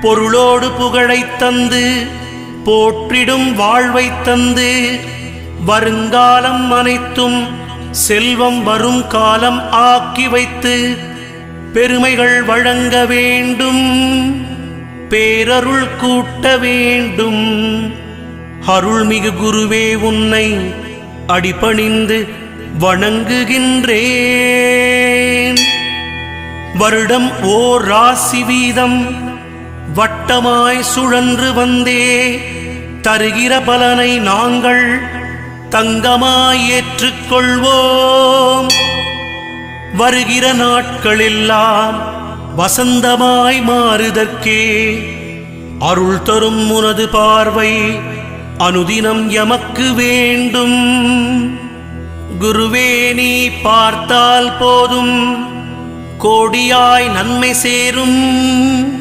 பொருளோடு புகழைத் தந்து போற்றிடும் வாழ்வைத் தந்து வருங்காலம் அனைத்தும் செல்வம் வரும் காலம் ஆக்கி வைத்து பெருமைகள் வழங்க வேண்டும், பேரருள் கூட்ட வேண்டும். அருள்மிகு குருவே, உன்னை அடிபணிந்து வணங்குகின்றேன். வருடம் ஓர் ராசி வீதம் வட்டமாய் சுழன்று வந்தே தருகிற பலனை நாங்கள் தங்கமாய் ஏற்றுக்கொள்வோம். வருகிற நாட்களெல்லாம் வசந்தமாய் மாறுதற்கே அருள் தரும் உனது பார்வை அனுதினம் எமக்கு வேண்டும். குருவே, நீ பார்த்தால் போதும் கோடியாய் நன்மை சேரும்.